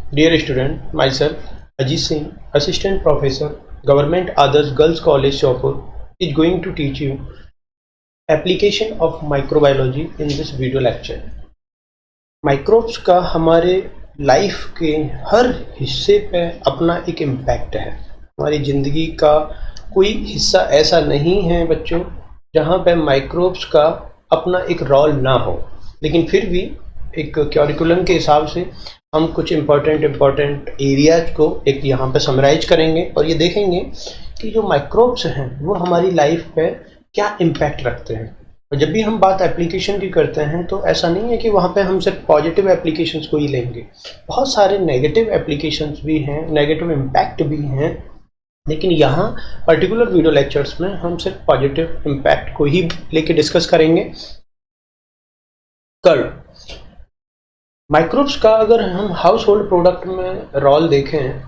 Dear student, myself Ajit Singh, Assistant Professor, Government Adarsh Girls College Shopur, is going to teach you application of microbiology in this video lecture. Microbes का हमारे life के हर हिस्से पे अपना एक impact है। हमारी ज़िंदगी का कोई हिस्सा ऐसा नहीं है बच्चों जहाँ पे माइक्रोब्स का अपना एक रोल ना हो, लेकिन फिर भी एक करिकुलम के हिसाब से हम कुछ इम्पोर्टेंट एरियाज को एक यहाँ पे समराइज करेंगे और ये देखेंगे कि जो माइक्रोब्स हैं वो हमारी लाइफ पे क्या इम्पैक्ट रखते हैं। और जब भी हम बात एप्लीकेशन की करते हैं तो ऐसा नहीं है कि वहाँ पे हम सिर्फ पॉजिटिव एप्लीकेशंस को ही लेंगे, बहुत सारे नेगेटिव एप्लीकेशंस भी हैं, नेगेटिव इम्पैक्ट भी हैं, लेकिन यहाँ पर्टिकुलर वीडियो लेक्चर्स में हम सिर्फ पॉजिटिव इम्पैक्ट को ही लेके डिस्कस करेंगे। कर्ड माइक्रोब्स का अगर हम हाउस होल्ड प्रोडक्ट में रोल देखें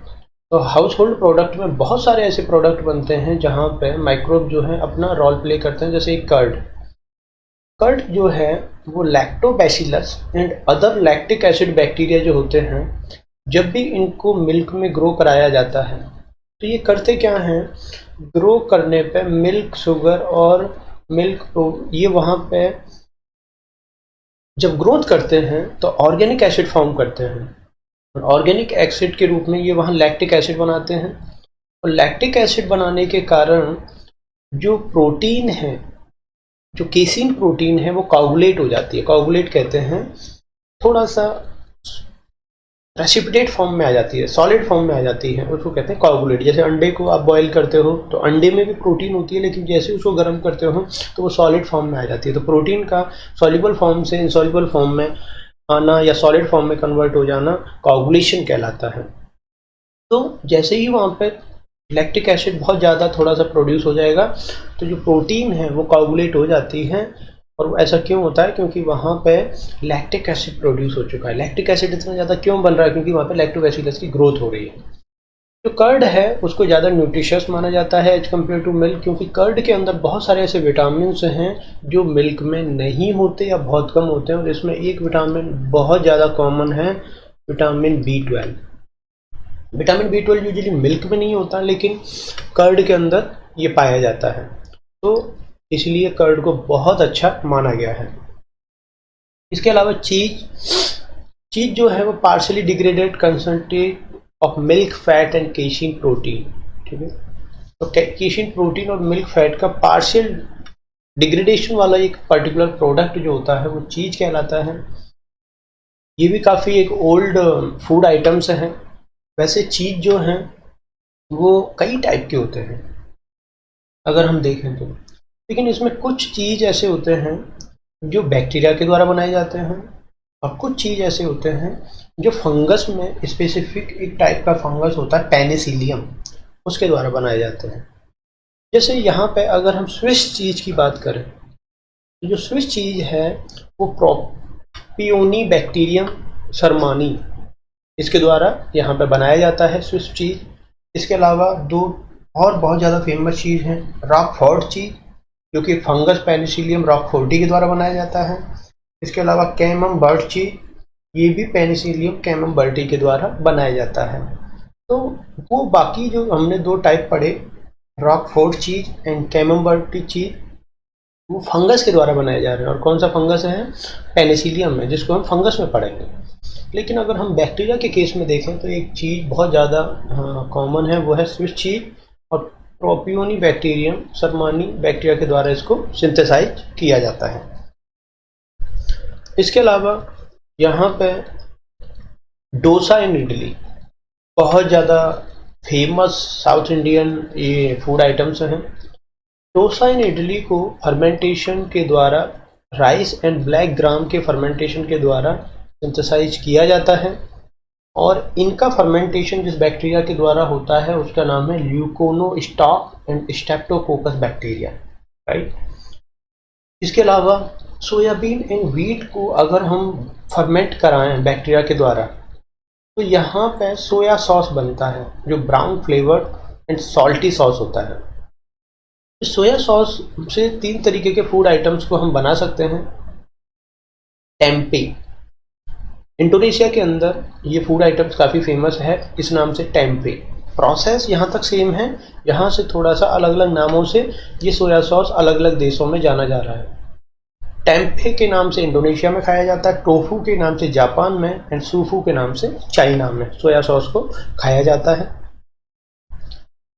तो हाउस होल्ड प्रोडक्ट में बहुत सारे ऐसे प्रोडक्ट बनते हैं जहाँ पे माइक्रोब जो है अपना रोल प्ले करते हैं। जैसे कर्ड जो है वो lactobacillus and other lactic acid bacteria जो होते हैं, जब भी इनको मिल्क में ग्रो कराया जाता है तो ये करते क्या हैं, ग्रो करने पे मिल्क शुगर और मिल्क ये वहाँ पे जब ग्रोथ करते हैं तो ऑर्गेनिक एसिड फॉर्म करते हैं और ऑर्गेनिक एसिड के रूप में ये वहाँ लैक्टिक एसिड बनाते हैं और लैक्टिक एसिड बनाने के कारण जो प्रोटीन है, जो केसीन प्रोटीन है, वो कोगुलेट हो जाती है। कोगुलेट कहते हैं, थोड़ा सा प्रेसिपिटेट फॉर्म में आ जाती है, सॉलिड फॉर्म में आ जाती है, उसको कहते हैं कोगुलेट। जैसे अंडे को आप बॉईल करते हो तो अंडे में भी प्रोटीन होती है, लेकिन जैसे उसको गर्म करते हो तो वो सॉलिड फॉर्म में आ जाती है। तो प्रोटीन का सॉल्युबल फॉर्म से इनसॉल्युबल फॉर्म में आना या सॉलिड फॉर्म में कन्वर्ट हो जाना कोगुलेशन कहलाता है। तो जैसे ही वहाँ पे लैक्टिक एसिड बहुत ज़्यादा थोड़ा सा प्रोड्यूस हो जाएगा तो जो प्रोटीन है वो कोगुलेट हो जाती है। और ऐसा क्यों होता है? क्योंकि वहाँ पे लैक्टिक एसिड प्रोड्यूस हो चुका है। लैक्टिक एसिड इतना ज़्यादा क्यों बन रहा है? क्योंकि वहाँ पे लैक्टोबैसिलस की ग्रोथ हो रही है। जो कर्ड है उसको ज़्यादा न्यूट्रिशियस माना जाता है एज कम्पेयर टू मिल्क, क्योंकि कर्ड के अंदर बहुत सारे ऐसे विटामिन हैं जो मिल्क में नहीं होते या बहुत कम होते हैं। और इसमें एक विटामिन बहुत ज़्यादा कॉमन है, vitamin B12। Vitamin B12 usually milk में नहीं होता, लेकिन कर्ड के अंदर ये पाया जाता है, तो इसलिए कर्ड को बहुत अच्छा माना गया है। इसके अलावा चीज जो है वो partially degraded concentrate of milk fat and casein protein. ठीक है, तो केसिन प्रोटीन और मिल्क फैट का पार्शियल डिग्रेडेशन वाला एक पर्टिकुलर प्रोडक्ट जो होता है वो चीज कहलाता है। ये भी काफ़ी एक ओल्ड फूड आइटम्स हैं। वैसे चीज जो हैं वो कई टाइप के होते हैं अगर हम देखें तो, लेकिन इसमें कुछ चीज़ ऐसे होते हैं जो बैक्टीरिया के द्वारा बनाए जाते हैं और कुछ चीज़ ऐसे होते हैं जो फंगस में, स्पेसिफिक एक टाइप का फंगस होता है पेनिसिलियम, उसके द्वारा बनाए जाते हैं। जैसे यहाँ पे अगर हम स्विस चीज़ की बात करें तो जो स्विस चीज़ है वो प्रोपियोनी बैक्टीरियम सरमानी, इसके द्वारा यहाँ पे बनाया जाता है स्विस चीज़। इसके अलावा दो और बहुत ज़्यादा फेमस चीज़ हैं, रॉकफोर्ट चीज़ जो कि फंगस पेनिसिलियम रॉकफोर्टी के द्वारा बनाया जाता है। इसके अलावा कैमम्बर्ट चीज़, ये भी पेनिसिलियम कैमम्बर्टी के द्वारा बनाया जाता है। तो वो बाकी जो हमने दो टाइप पढ़े, रॉकफोर्ट चीज़ एंड कैमम्बर्टी चीज़, वो फंगस के द्वारा बनाए जा रहे हैं। और कौन सा फंगस है? पेनिसिलियम है, जिसको हम फंगस में पढ़ेंगे। लेकिन अगर हम बैक्टीरिया के केस में देखें तो एक चीज़ बहुत ज़्यादा कॉमन है, वो है स्विस चीज़ और प्रोपियोनी बैक्टीरियम सरमानी बैक्टीरिया के द्वारा इसको सिंथेसाइज किया जाता है। इसके अलावा यहाँ पे डोसा इन इडली बहुत ज़्यादा फेमस साउथ इंडियन ये फूड आइटम्स हैं। डोसा इन इडली को फर्मेंटेशन के द्वारा, राइस एंड ब्लैक ग्राम के फर्मेंटेशन के द्वारा सिंथेसाइज किया जाता है और इनका फर्मेंटेशन जिस बैक्टीरिया के द्वारा होता है उसका नाम है ल्यूकोनोस्टॉक एंड स्ट्रेप्टोकोकस बैक्टीरिया, राइट। इसके अलावा सोयाबीन एंड व्हीट को अगर हम फर्मेंट कराएं बैक्टीरिया के द्वारा तो यहाँ पे सोया सॉस बनता है जो brown flavoured and salty sauce होता है। इस सोया सॉस से 3 तरीके के फूड आइटम्स को हम बना सकते हैं। टेम्पे, इंडोनेशिया के अंदर ये फूड आइटम्स काफ़ी फेमस है इस नाम से टेम्पे। प्रोसेस यहाँ तक सेम है, यहाँ से थोड़ा सा अलग अलग नामों से ये सोया सॉस अलग अलग देशों में जाना जा रहा है। टेम्पे के नाम से इंडोनेशिया में खाया जाता है, टोफू के नाम से जापान में, एंड सूफू के नाम से चाइना में सोया सॉस को खाया जाता है।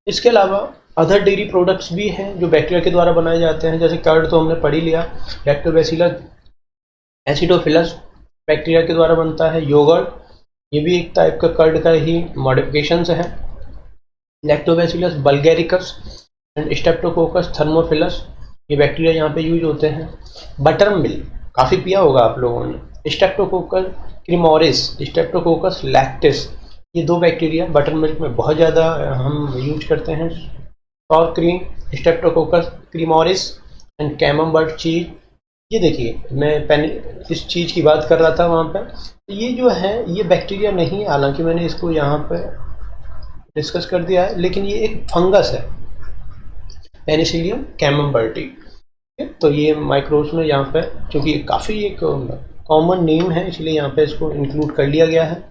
इसके अलावा अदर डेयरी प्रोडक्ट्स भी हैं जो बैक्टीरिया के द्वारा बनाए जाते हैं, जैसे कर्ड तो हमने पढ़ ही लिया, लैक्टोबैसिलस एसिडोफिलस बैक्टीरिया के द्वारा बनता है। योगर्ट, ये भी एक टाइप का कर्ड का ही मॉडिफिकेशंस है। लैक्टोबैसिलस बल्गैरिकस एंड स्टेप्टोकोकस थर्मोफिलस, ये बैक्टीरिया यहाँ पे यूज होते हैं। बटर मिल्क काफ़ी पिया होगा आप लोगों ने। स्टेप्टोकोकस क्रीमोरिस, स्टेप्टोकोकस लैक्टिस, ये दो बैक्टीरिया बटर मिल्क में बहुत ज़्यादा हम यूज करते हैं। और क्रीम, स्टेप्टोकोकस क्रीमोरिस एंड कैमम्बर्ट चीज। ये देखिए मैं पहले इस चीज़ की बात कर रहा था वहाँ पर, ये जो है ये बैक्टीरिया नहीं, हालांकि मैंने इसको यहाँ पर डिस्कस कर दिया है, लेकिन ये एक फंगस है, पेनिसिलियम कैमम्बर्टी। तो ये माइक्रोब्स में यहाँ पे चूँकि काफ़ी एक कॉमन नेम है इसलिए यहाँ पे इसको इंक्लूड कर लिया गया है।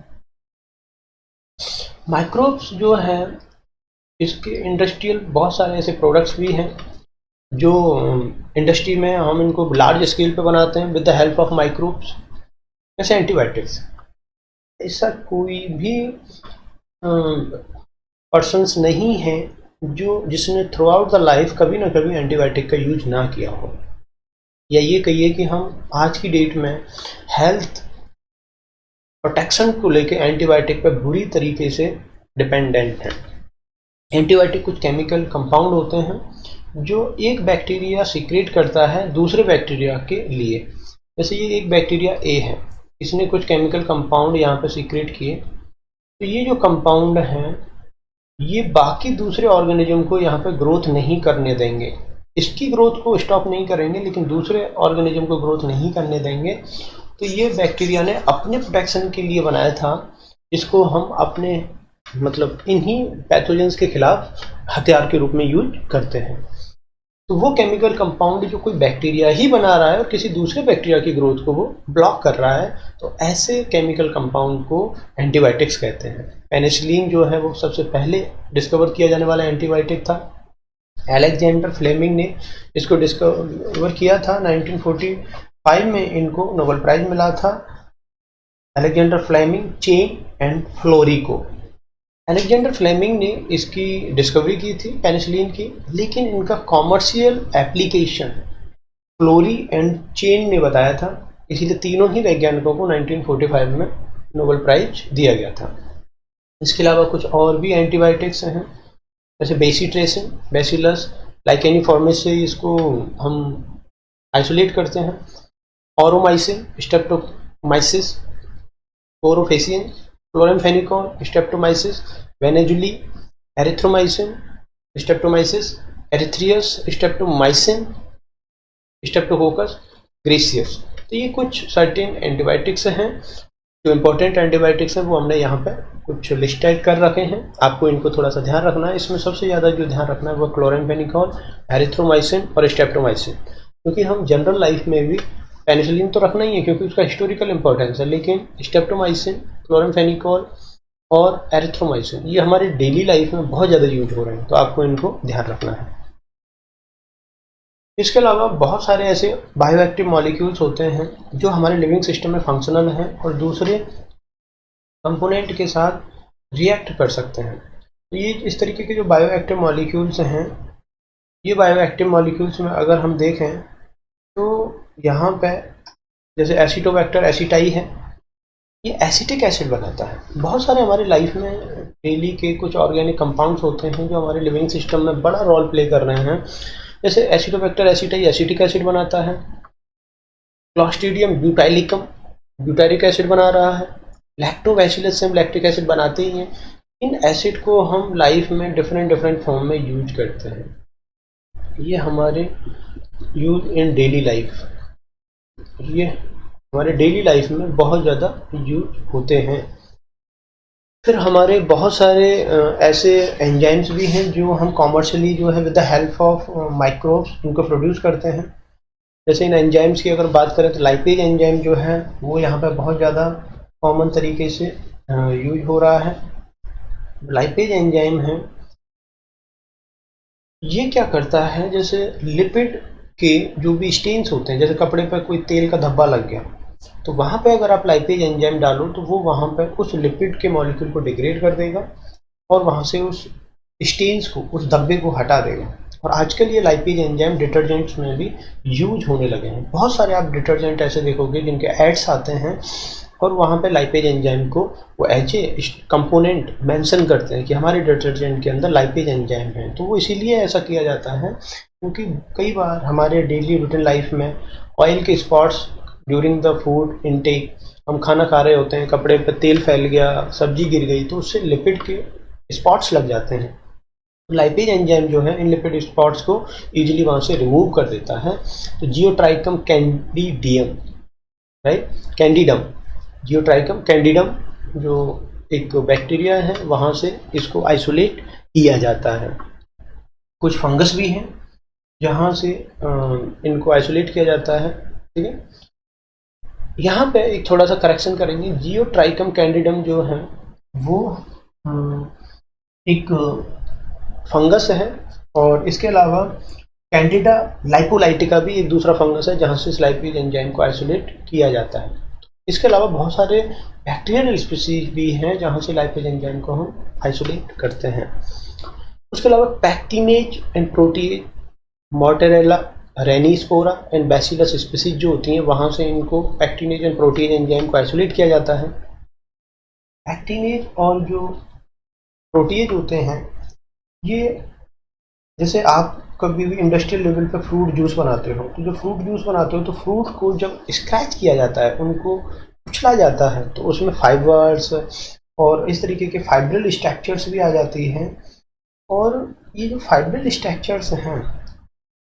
माइक्रोब्स जो है इसके इंडस्ट्रियल बहुत सारे ऐसे प्रोडक्ट्स भी हैं जो इंडस्ट्री में हम इनको लार्ज स्केल पे बनाते हैं with the help of microbes. जैसे एंटीबायोटिक्स, ऐसा कोई भी पर्सन्स नहीं है जिसने थ्रू आउट द लाइफ कभी ना कभी एंटीबायोटिक का यूज ना किया हो, या ये कहिए कि हम आज की डेट में हेल्थ प्रोटेक्शन को लेके एंटीबायोटिक पर बुरी तरीके से डिपेंडेंट हैं। एंटीबायोटिक कुछ केमिकल कंपाउंड होते हैं जो एक बैक्टीरिया सीक्रेट करता है दूसरे बैक्टीरिया के लिए। जैसे ये एक बैक्टीरिया ए है, इसने कुछ केमिकल कंपाउंड यहाँ पे सीक्रेट किए, तो ये जो कंपाउंड हैं ये बाकी दूसरे ऑर्गेनिज्म को यहाँ पे ग्रोथ नहीं करने देंगे। इसकी ग्रोथ को स्टॉप नहीं करेंगे लेकिन दूसरे ऑर्गेनिज्म को ग्रोथ नहीं करने देंगे। तो ये बैक्टीरिया ने अपने प्रोटेक्शन के लिए बनाया था, इसको हम अपने मतलब इन्हीं पैथोजेंस के खिलाफ हथियार के रूप में यूज करते हैं। तो वो केमिकल कंपाउंड जो कोई बैक्टीरिया ही बना रहा है और किसी दूसरे बैक्टीरिया की ग्रोथ को वो ब्लॉक कर रहा है, तो ऐसे केमिकल कंपाउंड को एंटीबायोटिक्स कहते हैं। पेनिसिलिन जो है वो सबसे पहले डिस्कवर किया जाने वाला एंटीबायोटिक था। अलेक्जेंडर फ्लेमिंग ने इसको डिस्कवर किया था 1945 में, इनको नोबेल प्राइज मिला था। Alexander Fleming, Chain and Florey को। अलेक्जेंडर फ्लेमिंग ने इसकी डिस्कवरी की थी पेनिसिलिन की, लेकिन इनका commercial application Florey and Chain ने बताया था, इसीलिए तीनों ही वैज्ञानिकों को 1945 में नोबेल प्राइज दिया गया था। इसके अलावा कुछ और भी एंटीबायोटिक्स हैं, जैसे बेसिट्रेसिन, बैसिलस लाइकेनिफॉर्मिस से इसको हम आइसोलेट करते हैं। Aureomycin, streptomyces, aureofaciens, chloramphenicol, streptomyces venezuelae, erythromycin, streptomyces erythraeus, streptomycin, streptococcus griseus. तो ये कुछ सर्टेन एंटीबायोटिक्स हैं, जो इम्पोर्टेंट एंटीबायोटिक्स हैं वो हमने यहाँ पे कुछ लिस्टेड कर रखे हैं। आपको इनको थोड़ा सा ध्यान रखना है। इसमें सबसे ज़्यादा जो ध्यान रखना है वो क्लोरामफेनिकोल, एरिथ्रोमाइसिन और स्ट्रेप्टोमाइसिन, क्योंकि हम जनरल लाइफ में भी पेनिसिलिन तो रखना ही है क्योंकि उसका हिस्टोरिकल इंपॉर्टेंस है, लेकिन स्ट्रेप्टोमाइसिन, क्लोरामफेनिकोल और एरिथ्रोमाइसिन ये हमारे डेली लाइफ में बहुत ज़्यादा यूज हो रहे हैं, तो आपको इनको ध्यान रखना है। इसके अलावा बहुत सारे ऐसे बायोएक्टिव मॉलिक्यूल्स होते हैं जो हमारे लिविंग सिस्टम में फंक्शनल हैं और दूसरे कंपोनेंट के साथ रिएक्ट कर सकते हैं। तो ये इस तरीके के जो बायोएक्टिव मॉलिक्यूल्स हैं, ये बायोएक्टिव मॉलिक्यूल्स में अगर हम देखें तो यहाँ पे जैसे एसिटोबैक्टर एसिटाई है, ये एसिटिक एसिड बनाता है। बहुत सारे हमारे लाइफ में डेली के कुछ ऑर्गेनिक कंपाउंड्स होते हैं जो हमारे लिविंग सिस्टम में बड़ा रोल प्ले कर रहे हैं। जैसे एसिटोबैक्टर एसिटाई एसिटिक एसिड बनाता है, क्लॉस्ट्रीडियम ब्यूटाइलिकम ब्यूटारिक एसिड बना रहा है, लैक्टोबैसिलस से हम लैक्टिक एसिड बनाते ही हैं। इन एसिड को हम लाइफ में डिफरेंट फॉर्म में यूज करते हैं, ये हमारे यूज इन डेली लाइफ, ये हमारे डेली लाइफ में बहुत ज़्यादा यूज होते हैं। फिर हमारे बहुत सारे ऐसे एंजाइम्स भी हैं जो हम कॉमर्शियली जो है with the help of microbes उनको प्रोड्यूस करते हैं। जैसे इन एंजाइम्स की अगर बात करें तो लाइपेज एंजाइम जो है वो यहाँ पर बहुत ज़्यादा कॉमन तरीके से यूज हो रहा है। लाइपेज एंजाइम है, ये क्या करता है, जैसे लिपिड के जो भी स्टेन्स होते हैं, जैसे कपड़े पर कोई तेल का धब्बा लग गया, तो वहां पे अगर आप लाइपेज एंजाइम डालो तो वो वहां पर उस लिपिड के मॉलिक्यूल को डिग्रेड कर देगा और वहां से उस स्टेन्स को, उस धब्बे को हटा देगा। और आजकल ये लाइपेज एंजाइम डिटर्जेंट्स में भी यूज होने लगे हैं। बहुत सारे आप डिटर्जेंट ऐसे देखोगे जिनके एड्स आते हैं और वहाँ पे लाइपेज एंजाइम को वो एज ए कंपोनेंट मेंशन करते हैं कि हमारे डिटर्जेंट के अंदर लाइपेज एंजाइम है। तो वो इसीलिए ऐसा किया जाता है क्योंकि कई बार हमारे डेली रूटीन लाइफ में ऑयल के spots during the food intake, हम खाना खा रहे होते हैं, कपड़े पर तेल फैल गया, सब्जी गिर गई, तो उससे लिपिड के स्पॉट्स लग जाते हैं। लाइपेज एंजाइम जो है इन लिपिड स्पॉट्स को इजीली वहां से रिमूव कर देता है। तो जियोट्राइकम कैंडिडियम, राइट, कैंडिडम, जियोट्राइकम कैंडिडम जो एक बैक्टीरिया है वहां से इसको आइसोलेट किया जाता है। कुछ फंगस भी हैं जहां से इनको आइसोलेट किया जाता है। ठीक है, यहाँ पे एक थोड़ा सा करेक्शन करेंगे। जियोट्राइकम कैंडिडम जो है वो एक फंगस है और इसके अलावा कैंडिडा लाइपोलाइटिका भी एक दूसरा फंगस है जहां से इस लाइपेज एंजाइम को आइसोलेट किया जाता है। इसके अलावा बहुत सारे बैक्टीरियल स्पीसीज भी हैं जहां से लाइपेज एंजाइम को हम आइसोलेट करते हैं। उसके अलावा पैक्टिनेज एंड प्रोटीज, मोटेरेला, रेनिस्पोरा एंड बैसिलस स्पीसीज जो होती हैं वहां से इनको पैक्टिनेज एंड प्रोटीज एंजाइम को आइसोलेट किया जाता है। पैक्टिनेज और जो प्रोटीज होते हैं, ये जैसे आप कभी भी इंडस्ट्रियल लेवल पे फ्रूट जूस बनाते हो, तो जब फ्रूट जूस बनाते हो तो फ्रूट को जब स्क्रैच किया जाता है, उनको कुचला जाता है, तो उसमें फाइबर्स और इस तरीके के फाइब्रल स्ट्रक्चर्स भी आ जाती हैं। और ये जो फाइब्रल स्ट्रक्चर्स हैं,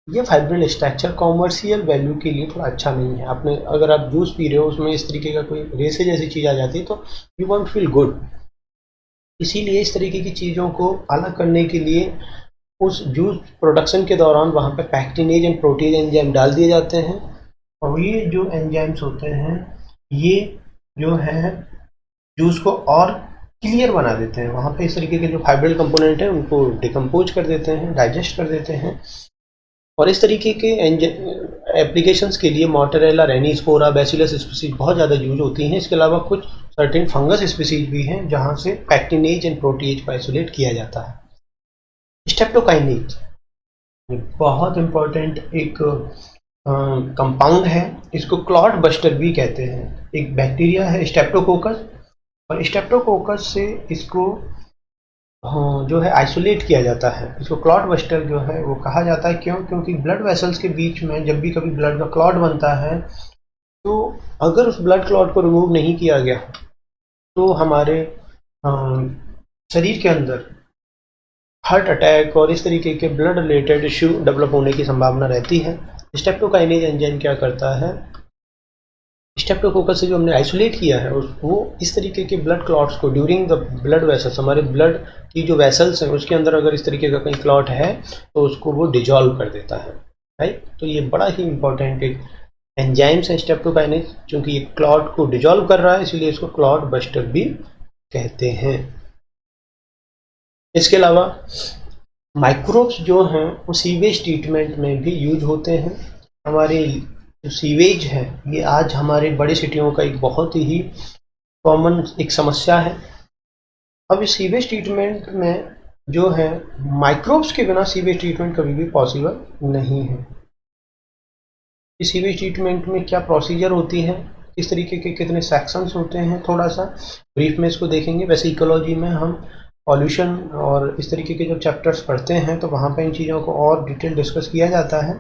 ये फाइब्रल स्ट्रक्चर कॉमर्शियल वैल्यू के लिए थोड़ा अच्छा नहीं है। आपने अगर आप जूस पी रहे हो उसमें इस तरीके का कोई रेसे जैसी चीज़ आ जाती है तो यू वॉन्ट फील गुड। इसीलिए इस तरीके की चीज़ों को अलग करने के लिए उस जूस प्रोडक्शन के दौरान वहाँ पे पैक्टिनेज एंड प्रोटीज एंजाइम डाल दिए जाते हैं। और ये जो एंजाइम्स होते हैं ये जो है जूस को और क्लियर बना देते हैं। वहाँ पे इस तरीके के जो फाइब्रल कंपोनेंट हैं उनको डिकम्पोज कर देते हैं, डाइजेस्ट कर देते हैं। और इस तरीके के एप्लीकेशंस के लिए मोटेरेला, रेनिस्पोरा, बैसिलस स्पीसीज बहुत ज़्यादा यूज होती हैं। इसके अलावा कुछ सर्टेन फंगस स्पीसीज भी हैं जहाँ से पैक्टिनेज एंड प्रोटीज को आइसोलेट किया जाता है। स्ट्रेप्टोकाइनेज बहुत इंपॉर्टेंट एक कंपाउंड है, इसको क्लॉट बस्टर भी कहते हैं। एक बैक्टीरिया है स्ट्रेप्टोकोकस, और स्ट्रेप्टोकोकस से इसको जो है आइसोलेट किया जाता है। इसको क्लॉट बस्टर जो है वो कहा जाता है। क्यों? क्योंकि ब्लड वेसल्स के बीच में जब भी कभी ब्लड का क्लॉट बनता है तो अगर उस ब्लड क्लॉट को रिमूव नहीं किया गया तो हमारे शरीर के अंदर हार्ट अटैक और इस तरीके के ब्लड रिलेटेड इश्यू डेवलप होने की संभावना रहती है। स्ट्रेप्टोकाइनेज एंजाइम क्या करता है, स्ट्रेप्टोकोकस से जो हमने आइसोलेट किया है वो इस तरीके के ब्लड क्लॉट्स को ड्यूरिंग द ब्लड वेसल्स, हमारे ब्लड की जो वेसल्स हैं उसके अंदर अगर इस तरीके का कहीं क्लॉट है तो उसको वो डिजॉल्व कर देता है। राइट, तो ये बड़ा ही इंपॉर्टेंट एक एंजाइम्स है स्ट्रेप्टोकाइनेज, क्योंकि ये क्लॉट को डिजॉल्व कर रहा है इसलिए इसको क्लॉट बस्टर भी कहते हैं। इसके अलावा माइक्रोब्स जो हैं वो सीवेज ट्रीटमेंट में भी यूज होते हैं। हमारे जो सीवेज है ये आज हमारे बड़ी सिटियों का एक बहुत ही कॉमन एक समस्या है। अब इस सीवेज ट्रीटमेंट में जो है माइक्रोब्स के बिना सीवेज ट्रीटमेंट कभी भी पॉसिबल नहीं है। इस सीवेज ट्रीटमेंट में क्या प्रोसीजर होती है, किस तरीके के कितने सेक्शंस होते हैं, थोड़ा सा ब्रीफ में इसको देखेंगे। वैसे इकोलॉजी में हम पॉल्यूशन और इस तरीके के जो चैप्टर्स पढ़ते हैं तो वहाँ पे इन चीज़ों को और डिटेल डिस्कस किया जाता है,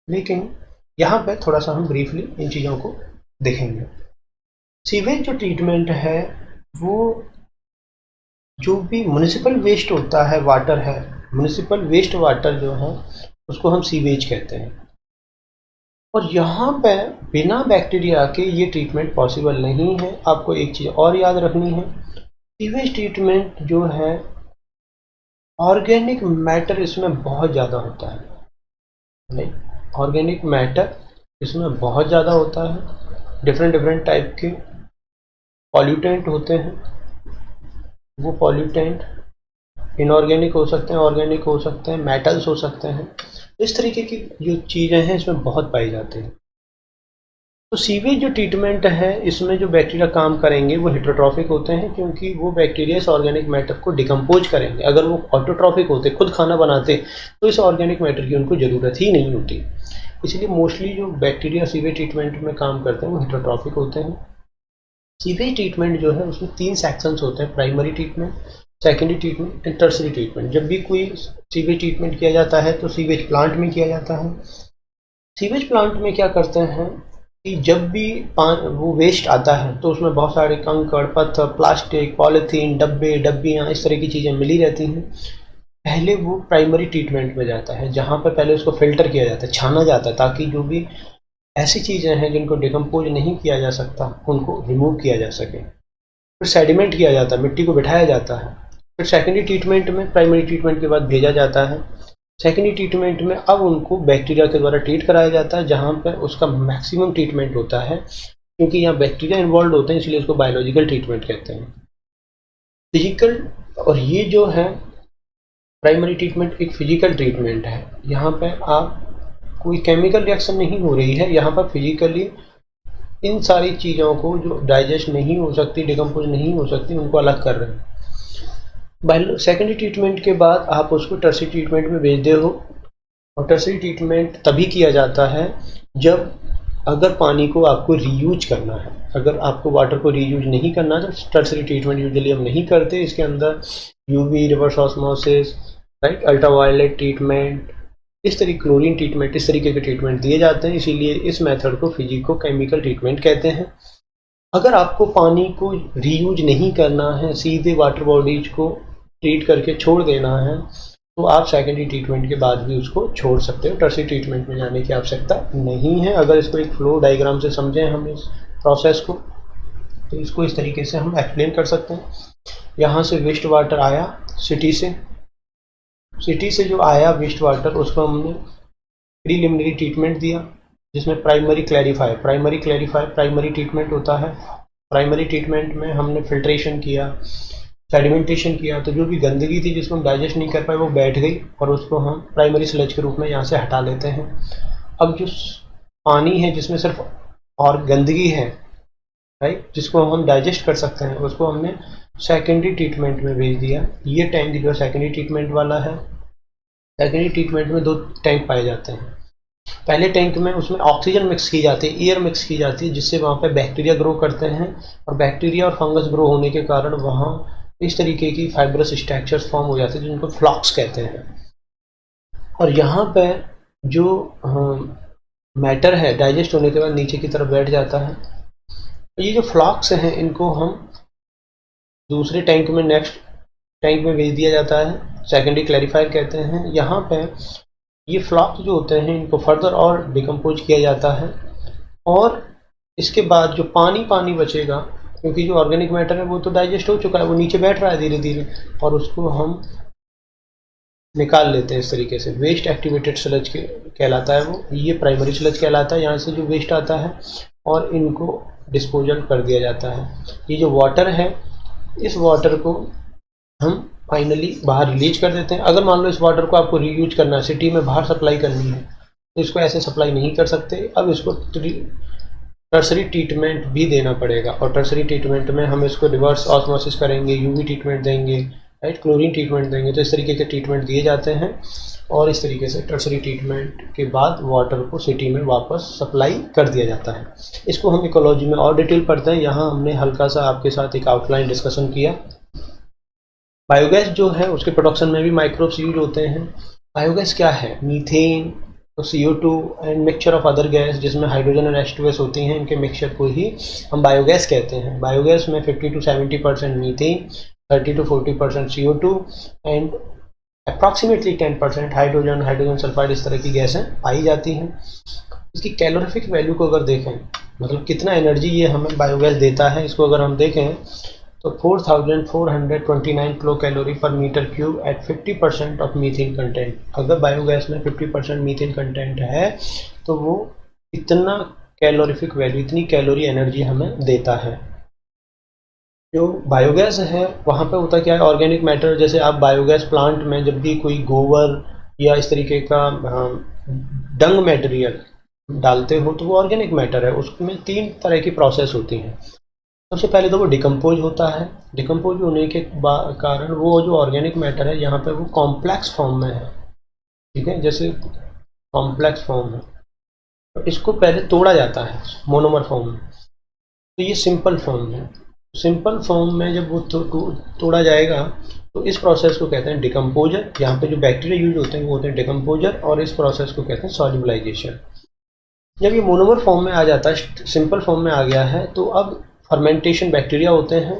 लेकिन यहाँ पे थोड़ा सा हम ब्रीफली इन चीज़ों को देखेंगे। सीवेज जो ट्रीटमेंट है वो जो भी म्युनिसिपल वेस्ट होता है, वाटर है, म्युनिसिपल वेस्ट वाटर जो है उसको हम सीवेज कहते हैं। और यहाँ पे बिना बैक्टीरिया के ये ट्रीटमेंट पॉसिबल नहीं है। आपको एक चीज़ और याद रखनी है, सीवेज ट्रीटमेंट जो है ऑर्गेनिक मैटर इसमें बहुत ज़्यादा होता है। नहीं, ऑर्गेनिक मैटर इसमें बहुत ज़्यादा होता है। डिफरेंट टाइप के पॉल्यूटेंट होते हैं, वो पॉल्यूटेंट इनऑर्गेनिक हो सकते हैं, ऑर्गेनिक हो सकते हैं, मेटल्स हो सकते हैं। इस तरीके की जो चीज़ें हैं इसमें बहुत पाई जाती हैं। तो सीवेज जो ट्रीटमेंट है इसमें जो बैक्टीरिया काम करेंगे वो हेटेरोट्रॉफिक होते हैं, क्योंकि वो बैक्टीरिया इस ऑर्गेनिक मैटर को डिकम्पोज करेंगे। अगर वो ऑटोट्रॉफिक होते, खुद खाना बनाते, तो इस ऑर्गेनिक मैटर की उनको ज़रूरत ही नहीं होती। इसलिए मोस्टली जो बैक्टीरिया सीवेज ट्रीटमेंट में काम करते हैं वो हेटेरोट्रॉफिक होते हैं। सीवेज ट्रीटमेंट जो है उसमें 3 सेक्शंस होते हैं, primary treatment, secondary treatment and tertiary treatment. जब भी कोई सीवेज ट्रीटमेंट किया जाता है तो सीवेज प्लांट में किया जाता है। सीवेज प्लांट में क्या करते हैं कि जब भी वो वेस्ट आता है तो उसमें बहुत सारे कंकड़, पत्थर, प्लास्टिक, पॉलीथीन, डब्बे, डब्बियाँ, इस तरह की चीज़ें मिली रहती हैं। पहले वो प्राइमरी ट्रीटमेंट में जाता है, जहाँ पर पहले उसको फिल्टर किया जाता है, छाना जाता है, ताकि जो भी ऐसी चीज़ें हैं जिनको डिकम्पोज नहीं किया जा सकता उनको रिमूव किया जा सके। फिर सेडिमेंट किया जाता है, मिट्टी को बिठाया जाता है। फिर सेकेंडरी ट्रीटमेंट में प्राइमरी ट्रीटमेंट के बाद भेजा जाता है। सेकेंडरी ट्रीटमेंट में अब उनको बैक्टीरिया के द्वारा ट्रीट कराया जाता है, जहाँ पर उसका मैक्सिमम ट्रीटमेंट होता है, क्योंकि यहाँ बैक्टीरिया इन्वॉल्व होते हैं इसलिए उसको बायोलॉजिकल ट्रीटमेंट कहते हैं। फिजिकल, और ये जो है प्राइमरी ट्रीटमेंट एक फिजिकल ट्रीटमेंट है। यहाँ पर आप कोई केमिकल रिएक्शन नहीं हो रही है, यहाँ पर फिजिकली इन सारी चीज़ों को जो डाइजेस्ट नहीं हो सकती, डिकम्पोज नहीं हो सकती, उनको अलग कर रहे हैं। सेकेंडरी ट्रीटमेंट के बाद आप उसको टर्सरी ट्रीटमेंट में भेज दे हो, और टर्सरी ट्रीटमेंट तभी किया जाता है जब अगर पानी को आपको रीयूज करना है। अगर आपको वाटर को रीयूज नहीं करना तो टर्सरी ट्रीटमेंट यूजुअली हम नहीं करते। इसके अंदर UV, reverse osmosis, right, ultraviolet treatment, इस तरीके क्लोरीन ट्रीटमेंट, इस तरीके के ट्रीटमेंट दिए जाते हैं। इसीलिए इस मेथड को फिजिको केमिकल ट्रीटमेंट कहते हैं। अगर आपको पानी को रीयूज नहीं करना है, सीधे वाटर बॉडीज को ट्रीट करके छोड़ देना है, तो आप सेकेंडरी ट्रीटमेंट के बाद भी उसको छोड़ सकते हो, टर्सरी ट्रीटमेंट में जाने की आवश्यकता नहीं है। अगर इसको एक फ्लो डायग्राम से समझें हम इस प्रोसेस को, तो इसको इस तरीके से हम एक्सप्लेन कर सकते हैं। यहाँ से वेस्ट वाटर आया सिटी से जो आया वेस्ट वाटर, उसको हमने प्रीलिमिनरी ट्रीटमेंट दिया, जिसमें प्राइमरी प्राइमरी ट्रीटमेंट होता है। प्राइमरी ट्रीटमेंट में हमने फिल्ट्रेशन किया, सेडिमेंटेशन किया, तो जो भी गंदगी थी जिसको हम डाइजेस्ट नहीं कर पाए वो बैठ गई, और उसको हम प्राइमरी स्लज के रूप में यहाँ से हटा लेते हैं। अब जो पानी है जिसमें सिर्फ और गंदगी है, राइट, जिसको हम डाइजेस्ट कर सकते हैं, उसको हमने सेकेंडरी ट्रीटमेंट में भेज दिया। ये टैंक जो सेकेंडरी ट्रीटमेंट वाला है। सेकेंडरी ट्रीटमेंट में 2 टैंक पाए जाते हैं। पहले टैंक में उसमें ऑक्सीजन मिक्स की जाती है, एयर मिक्स की जाती है, जिससे वहाँ पे बैक्टीरिया ग्रो करते हैं, और बैक्टीरिया और फंगस ग्रो होने के कारण वहाँ इस तरीके की फाइब्रस स्ट्रक्चर्स फॉर्म हो जाते हैं जिनको फ्लॉक्स कहते हैं। और यहाँ पे जो मैटर है डाइजेस्ट होने के बाद नीचे की तरफ बैठ जाता है। ये जो फ्लॉक्स हैं इनको हम दूसरे टैंक में, नेक्स्ट टैंक में भेज दिया जाता है, सेकेंडरी क्लैरिफायर कहते हैं। यहाँ पे ये फ्लॉक्स जो होते हैं इनको फर्दर और डिकम्पोज किया जाता है, और इसके बाद जो पानी बचेगा, क्योंकि जो ऑर्गेनिक मैटर है वो तो डाइजेस्ट हो चुका है, वो नीचे बैठ रहा है धीरे धीरे, और उसको हम निकाल लेते हैं इस तरीके से। वेस्ट एक्टिवेटेड स्लज कहलाता है वो, ये प्राइमरी स्लज कहलाता है। यहाँ से जो वेस्ट आता है और इनको डिस्पोजल कर दिया जाता है। ये जो वाटर है, इस वाटर को हम फाइनली बाहर रिलीज कर देते हैं। अगर मान लो इस वाटर को आपको रीयूज करना है, सिटी में बाहर सप्लाई करनी है, तो इसको ऐसे सप्लाई नहीं कर सकते। अब इसको टर्सरी ट्रीटमेंट भी देना पड़ेगा, और टर्सरी ट्रीटमेंट में हम इसको रिवर्स ऑस्मोसिस करेंगे, यूवी ट्रीटमेंट देंगे, राइट, क्लोरीन ट्रीटमेंट देंगे। तो इस तरीके के ट्रीटमेंट दिए जाते हैं, और इस तरीके से टर्सरी ट्रीटमेंट के बाद वाटर को सिटी में वापस सप्लाई कर दिया जाता है। इसको हम इकोलॉजी में और डिटेल पढ़ते हैं। यहाँ हमने हल्का सा आपके साथ एक आउटलाइन डिस्कशन किया। बायोगैस जो है उसके प्रोडक्शन में भी माइक्रोब्स यूज होते हैं। बायोगैस क्या है? मीथेन, तो CO2 and mixture of other gas, जिसमें हाइड्रोजन और H2S होती हैं, इनके मिक्सचर को ही हम बायोगैस कहते हैं। बायोगैस में 50 to 70% methane, 30 to 40% CO2 and approximately 10% hydrogen sulphide, इस तरह की गैसें पाई जाती हैं। इसकी कैलोरीफिक वैल्यू को अगर देखें, मतलब कितना एनर्जी ये हमें बायोगैस देता है, इसको अगर हम देखें तो 4429 kilocalorie per metre cube at 50% of methane content. अगर बायोगैस में 50% मीथेन कंटेंट है तो वो इतना कैलोरीफिक वैल्यू, इतनी कैलोरी एनर्जी हमें देता है। जो बायोगैस है वहाँ पे होता क्या है, ऑर्गेनिक मैटर, जैसे आप बायोगैस प्लांट में जब भी कोई गोबर या इस तरीके का डंग मटेरियल डालते हो तो वो ऑर्गेनिक मैटर है। उसमें तीन तरह की प्रोसेस होती हैं। सबसे पहले तो वो डिकम्पोज होता है। डिकम्पोज होने के कारण वो जो ऑर्गेनिक मैटर है यहाँ पे वो कॉम्प्लेक्स फॉर्म में है। ठीक है, जैसे कॉम्प्लेक्स फॉर्म है तो इसको पहले तोड़ा जाता है मोनोमर फॉर्म में। तो ये सिंपल फॉर्म है। सिंपल फॉर्म में जब वो तोड़ा जाएगा तो इस प्रोसेस को कहते हैं डिकम्पोजर। यहाँ पे जो बैक्टीरिया यूज होते हैं वो होते हैं डिकम्पोजर, और इस प्रोसेस को कहते हैं सॉल्युबलाइजेशन। जब ये मोनोमर फॉर्म में आ जाता है, सिंपल फॉर्म में आ गया है, तो अब फर्मेंटेशन बैक्टीरिया होते हैं।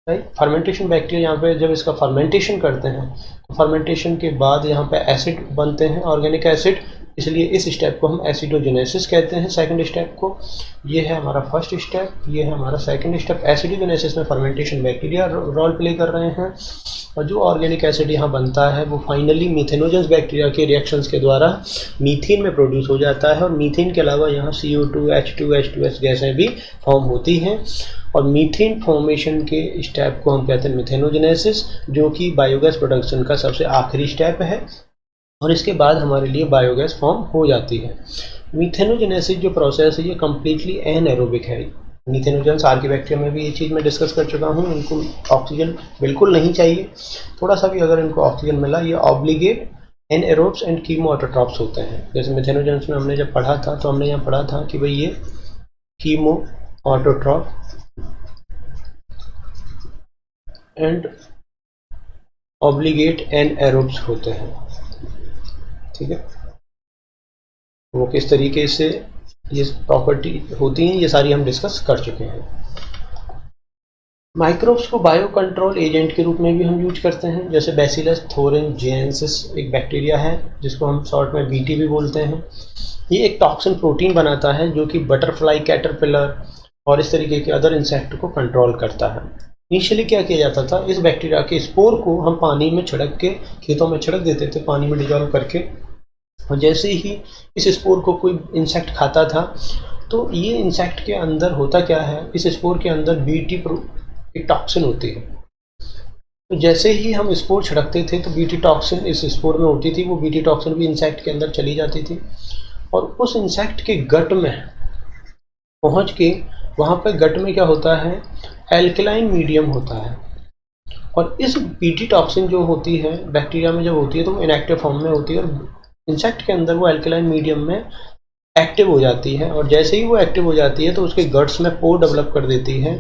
राइट, फर्मेंटेशन बैक्टीरिया यहाँ पे जब इसका फर्मेंटेशन करते हैं तो फर्मेंटेशन के बाद यहाँ पे एसिड बनते हैं, ऑर्गेनिक एसिड। इसलिए इस स्टेप को हम एसिडोजेनेसिस कहते हैं, सेकंड स्टेप को। ये है हमारा फर्स्ट स्टेप, ये है हमारा सेकंड स्टेप। एसिडोजेनेसिस में फर्मेंटेशन बैक्टीरिया रोल प्ले कर रहे हैं, और जो ऑर्गेनिक एसिड यहाँ बनता है वो फाइनली मीथेनोजेंस बैक्टीरिया के रिएक्शंस के द्वारा मीथेन में प्रोड्यूस हो जाता है। और मीथेन के अलावा यहाँ CO2, H2, H2S गैसें भी फॉर्म होती हैं। और मीथेन फॉर्मेशन के स्टेप को हम कहते हैं मिथेनोजेनेसिस, जो कि बायोगैस प्रोडक्शन का सबसे आखिरी स्टेप है, और इसके बाद हमारे लिए बायोगैस फॉर्म हो जाती है। मिथेनोजेनेसिस जो प्रोसेस है ये कम्प्लीटली एनएरोबिक है। मिथेनोजेंस आर्किबैक्टीरिया में भी ये चीज़ मैं डिस्कस कर चुका हूँ। इनको ऑक्सीजन बिल्कुल नहीं चाहिए, थोड़ा सा भी अगर इनको ऑक्सीजन मिला, ये ऑब्लिगेट एनएरोब्स एंड कीमो ऑटोट्रॉप्स होते हैं। जैसे मिथेनोजेंस में हमने जब पढ़ा था तो हमने यहाँ पढ़ा था कि भाई ये कीमो ऑटोट्रॉप एंड ऑब्लिगेट एनएरोब्स होते हैं। ठीक है, वो किस तरीके से ये प्रॉपर्टी होती हैं ये सारी हम डिस्कस कर चुके हैं। माइक्रोब्स को बायो कंट्रोल एजेंट के रूप में भी हम यूज करते हैं। जैसे बैसिलस थोरेंजिएंसिस एक बैक्टीरिया है जिसको हम शॉर्ट में BT भी बोलते हैं। ये एक टॉक्सिन प्रोटीन बनाता है जो कि बटरफ्लाई, कैटरपिलर और इस तरीके के अदर इंसेक्ट को कंट्रोल करता है। इनिशियली क्या किया जाता था, इस बैक्टीरिया के स्पोर को हम पानी में छिड़क के खेतों में छिड़क देते थे, पानी में डिजॉल्व करके। और जैसे ही इस स्पोर को कोई इंसेक्ट खाता था तो ये इंसेक्ट के अंदर होता क्या है, इस स्पोर के अंदर BT एक टॉक्सिन होती है। तो जैसे ही हम स्पोर छिड़कते थे तो BT टॉक्सिन इस स्पोर में होती थी, वो BT टॉक्सिन भी इंसेक्ट के अंदर चली जाती थी और उस इंसेक्ट के गट में पहुंच के, वहाँ पे गट में क्या होता है, एल्कलाइन मीडियम होता है। और इस BT टॉक्सिन जो होती है बैक्टीरिया में जब होती है तो वो इनएक्टिव फॉर्म में होती है, और इंसेक्ट के अंदर वो एल्कलाइन मीडियम में एक्टिव हो जाती है। और जैसे ही वो एक्टिव हो जाती है तो उसके गट्स में पोर डेवलप कर देती है,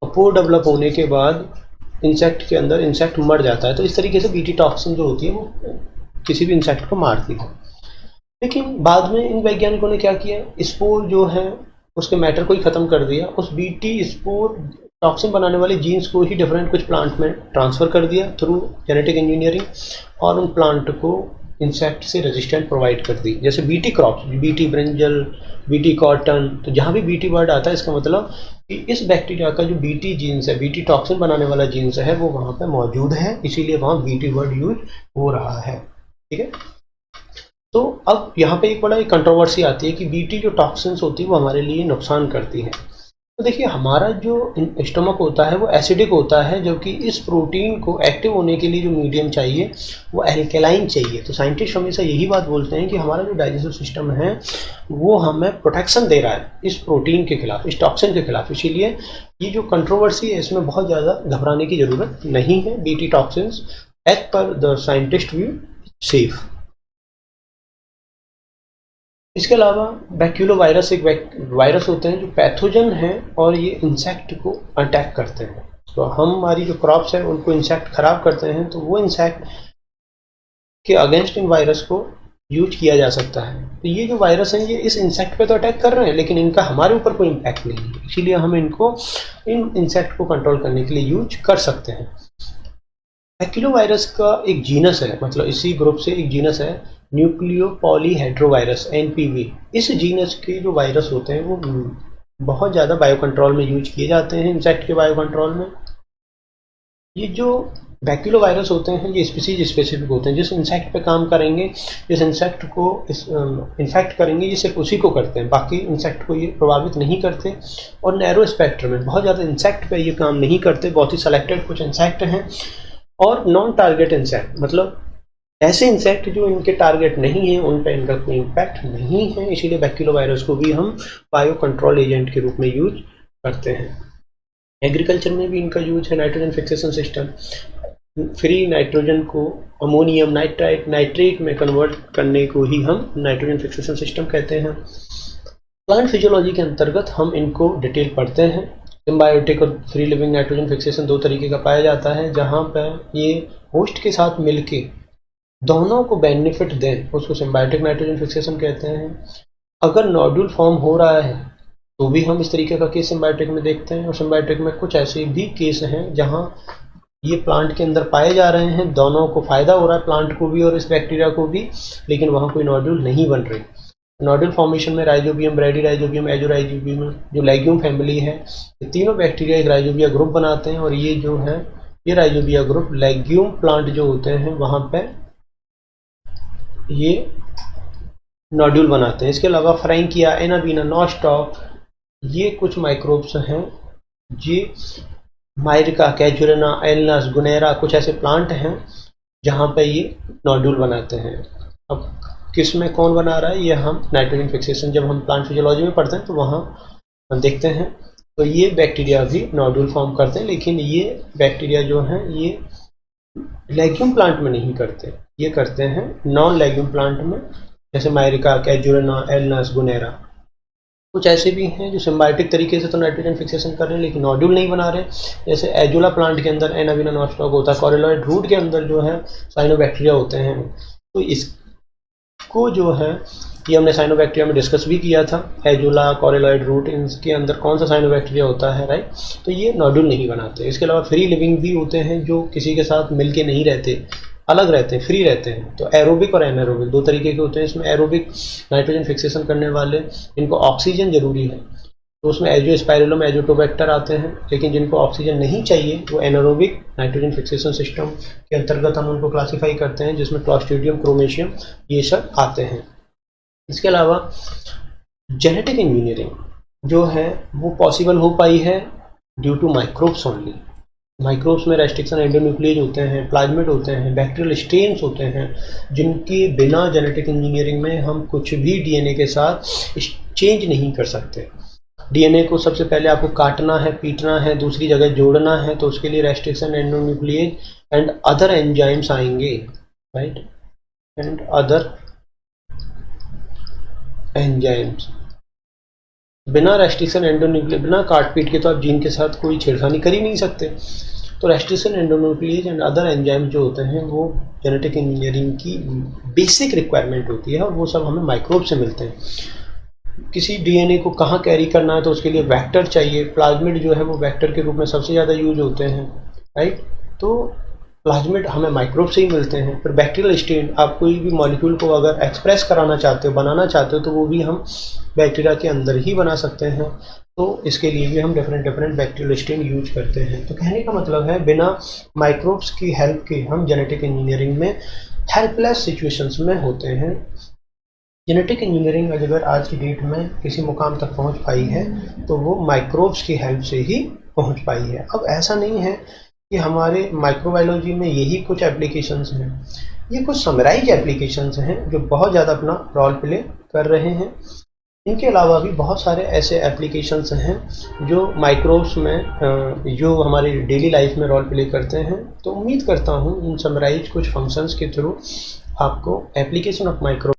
और पोर डेवलप होने के बाद इंसेक्ट के अंदर इंसेक्ट मर जाता है। तो इस तरीके से BT टॉक्सिन जो होती है वो किसी भी इंसेक्ट को मारती है। लेकिन बाद में इन वैज्ञानिकों ने क्या किया, स्पोर जो है उसके मैटर को ही ख़त्म कर दिया, उस BT स्पोर टॉक्सिन बनाने वाले जीन्स को ही डिफरेंट कुछ प्लांट में ट्रांसफ़र कर दिया थ्रू जेनेटिक इंजीनियरिंग, और उन प्लांट को इंसेक्ट से रेजिस्टेंट प्रोवाइड कर दी। जैसे BT crops, BT brinjal, BT cotton, तो जहाँ भी BT वर्ड आता है इसका मतलब कि इस बैक्टीरिया का जो BT जीन्स है, BT टॉक्सिन बनाने वाला जीन्स है, वो वहाँ पे मौजूद है, इसीलिए वहाँ BT वर्ड यूज हो रहा है। ठीक है, तो अब यहाँ पे एक बड़ा एक कंट्रोवर्सी आती है कि BT जो टॉक्सिन्स होती है वो हमारे लिए नुकसान करती है। तो देखिए, हमारा जो स्टमक होता है वो एसिडिक होता है, जबकि इस प्रोटीन को एक्टिव होने के लिए जो मीडियम चाहिए वो एल्केलाइन चाहिए। तो साइंटिस्ट हमेशा यही बात बोलते हैं कि हमारा जो डाइजेस्टिव सिस्टम है वो हमें प्रोटेक्शन दे रहा है इस प्रोटीन के खिलाफ, इस टॉक्सिन के खिलाफ। इसीलिए ये जो कंट्रोवर्सी है इसमें बहुत ज़्यादा घबराने की ज़रूरत नहीं है। BT toxins as per the scientist view safe. इसके अलावा बैक्यूलो वायरस एक वायरस होते हैं जो पैथोजन हैं और ये इंसेक्ट को अटैक करते हैं। तो हमारी जो क्रॉप्स हैं उनको इंसेक्ट खराब करते हैं, तो वो इंसेक्ट के अगेंस्ट इन वायरस को यूज किया जा सकता है। तो ये जो वायरस हैं ये इस इंसेक्ट पे तो अटैक कर रहे हैं, लेकिन इनका हमारे ऊपर कोई इम्पैक्ट नहीं है, इसीलिए हम इनको इन इंसेक्ट को कंट्रोल करने के लिए यूज कर सकते हैं। बैक्यूलो वायरस का एक जीनस है, मतलब इसी ग्रुप से एक जीनस है न्यूक्लियो पॉलीहेड्रोवायरस NPV। इस जीनस के जो वायरस होते हैं वो बहुत ज़्यादा बायो कंट्रोल में यूज किए जाते हैं, इंसेक्ट के बायो कंट्रोल में। ये जो बैक्यूलोवायरस होते हैं ये स्पीसीज स्पेसिफिक होते हैं, जिस इंसेक्ट पे काम करेंगे, जिस इंसेक्ट को इन्फेक्ट करेंगे, ये सिर्फ उसी को करते हैं, बाकी इंसेक्ट को ये प्रभावित नहीं करते। और नैरो स्पेक्ट्रम में बहुत ज़्यादा इंसेक्ट पे ये काम नहीं करते, बहुत ही सेलेक्टेड कुछ इंसेक्ट हैं। और नॉन टारगेट इंसेक्ट मतलब ऐसे इंसेक्ट जो इनके टारगेट नहीं है, उन पर इनका कोई इम्पैक्ट नहीं है, इसीलिए बैक्यूलोवायरस को भी हम बायो कंट्रोल एजेंट के रूप में यूज करते हैं। एग्रीकल्चर में भी इनका यूज है, nitrogen fixation system, free nitrogen को अमोनियम नाइट्रेट में कन्वर्ट करने को ही हम नाइट्रोजन फिक्सेशन सिस्टम कहते हैं। प्लांट फिजियोलॉजी के अंतर्गत हम इनको डिटेल पढ़ते हैं। सिम्बायोटिक और फ्री लिविंग नाइट्रोजन फिक्सेशन दो तरीके का पाया जाता है, जहाँ पर ये होस्ट के साथ मिलके दोनों को बेनिफिट दें, उसको सिम्बायोटिक नाइट्रोजन फिक्सेशन कहते हैं। अगर नोड्यूल फॉर्म हो रहा है तो भी हम इस तरीके का केस सिम्बायोटिक में देखते हैं, और सिम्बायोटिक में कुछ ऐसे भी केस हैं जहां ये प्लांट के अंदर पाए जा रहे हैं, दोनों को फायदा हो रहा है, प्लांट को भी और इस बैक्टीरिया को भी, लेकिन वहां कोई नोड्यूल नहीं बन रही। नोड्यूल फॉर्मेशन में राइजोबियम, ब्रैडीराइजोबियम, एजोराइजोबियम जो लेग्यूम फैमिली है, ये तीनों बैक्टीरिया एक राइजोबिया ग्रुप बनाते हैं, और ये जो है ये राइजोबिया ग्रुप लेग्यूम प्लांट जो होते हैं वहां पर ये नोड्यूल बनाते हैं। इसके अलावा फ्रैंकिया, एनाबीना, नॉस्टॉक, ये कुछ माइक्रोब्स हैं। ये मायरिका, कैजुरेना, एलनस, गुनेरा, कुछ ऐसे प्लांट हैं जहाँ पे ये नोड्यूल बनाते हैं। अब किस में कौन बना रहा है ये हम नाइट्रोजन फिक्सेशन जब हम प्लांट फिजियोलॉजी में पढ़ते हैं तो वहाँ हम देखते हैं। तो ये बैक्टीरिया भी नोड्यूल फॉर्म करते हैं, लेकिन ये बैक्टीरिया जो हैं ये लेग्यूम प्लांट में नहीं करते, ये करते हैं नॉन लेग्यूम प्लांट में, जैसे मायरिका, कैजुरेना, एलनस, गुनेरा। कुछ ऐसे भी हैं जो सिम्बायोटिक तरीके से तो नाइट्रोजन फिक्सेशन कर रहे हैं लेकिन नोड्यूल नहीं बना रहे, जैसे एजोला प्लांट के अंदर एनाबीना नॉस्टॉक होता है, कॉरिलॉइड रूट के अंदर जो है साइनोबैक्टीरिया होते हैं। तो इसको जो है ये हमने साइनोबैक्टीरिया में डिस्कस भी किया था, एजोला, कॉरिलॉइड रूट, इनके अंदर कौन सा साइनोबैक्टीरिया होता है, राइट। तो ये नोड्यूल नहीं बनाते। इसके अलावा फ्री लिविंग भी होते हैं जो किसी के साथ मिल के नहीं रहते, अलग रहते हैं, फ्री रहते हैं। तो एरोबिक और एनारोबिक दो तरीके के होते हैं। इसमें एरोबिक नाइट्रोजन फिक्सेशन करने वाले, इनको ऑक्सीजन जरूरी है, तो उसमें एजोस्पाइरुलम, एजोटोबैक्टर आते हैं। लेकिन जिनको ऑक्सीजन नहीं चाहिए वो एनारोबिक नाइट्रोजन फिक्सेशन सिस्टम के अंतर्गत हम उनको क्लासीफाई करते हैं, जिसमें क्लॉस्ट्रीडियम, क्रोमेशियम ये सब आते हैं। इसके अलावा जेनेटिक इंजीनियरिंग जो है वो पॉसिबल हो पाई है due to microbes only. Microbes में रेस्ट्रिक्शन एंडोन्यूक्लियेज होते हैं, प्लाज्मिड होते हैं, बैक्टीरियल स्ट्रेन्स होते हैं, जिनके बिना जेनेटिक इंजीनियरिंग में हम कुछ भी डीएनए के साथ चेंज नहीं कर सकते। डीएनए को सबसे पहले आपको काटना है, पीटना है, दूसरी जगह जोड़ना है, तो उसके लिए रेस्ट्रिक्शन एंडोन्यूक्लियेज एंड अदर एंजाइम्स आएंगे, राइट, एंड अदर एंजाइम्स। बिना रेस्ट्रिक्शन एंडोन्यूक्लियेज, बिना काट पीट के तो आप जीन के साथ कोई छेड़खानी कर ही नहीं सकते। तो रेस्ट्रिक्शन एंडोन्यूक्लियेज एंड अदर एंजाइम जो होते हैं वो जेनेटिक इंजीनियरिंग की बेसिक रिक्वायरमेंट होती है, और वो सब हमें माइक्रोब से मिलते हैं। किसी डीएनए को कहाँ कैरी करना है तो उसके लिए वेक्टर चाहिए। प्लाज्मिड जो है वो वेक्टर के रूप में सबसे ज़्यादा यूज होते हैं, राइट। तो प्लाज्मिड हमें माइक्रोब से ही मिलते हैं। फिर बैक्टीरियल स्ट्रेन, आप कोई भी मॉलिक्यूल को अगर एक्सप्रेस कराना चाहते हो, बनाना चाहते हो, तो वो भी हम बैक्टीरिया के अंदर ही बना सकते हैं। तो इसके लिए भी हम डिफरेंट बैक्टीरियल स्ट्रेन यूज करते हैं। तो कहने का मतलब है बिना माइक्रोब्स की हेल्प के हम जेनेटिक इंजीनियरिंग में हेल्पलेस सिचुएशंस में होते हैं। जेनेटिक इंजीनियरिंग अगर आज की डेट में किसी मुकाम तक पहुंच पाई है तो वो माइक्रोब्स की हेल्प से ही पहुंच पाई है। अब ऐसा नहीं है कि हमारे माइक्रोबायोलॉजी में यही कुछ एप्लीकेशंस हैं, ये कुछ समराइज एप्लीकेशंस हैं जो बहुत ज़्यादा अपना रोल प्ले कर रहे हैं। इनके अलावा भी बहुत सारे ऐसे एप्लीकेशंस हैं जो माइक्रोब्स में जो हमारी डेली लाइफ में रोल प्ले करते हैं। तो उम्मीद करता हूँ इन समराइज कुछ फंक्शंस के थ्रू आपको एप्लीकेशन ऑफ माइक्रो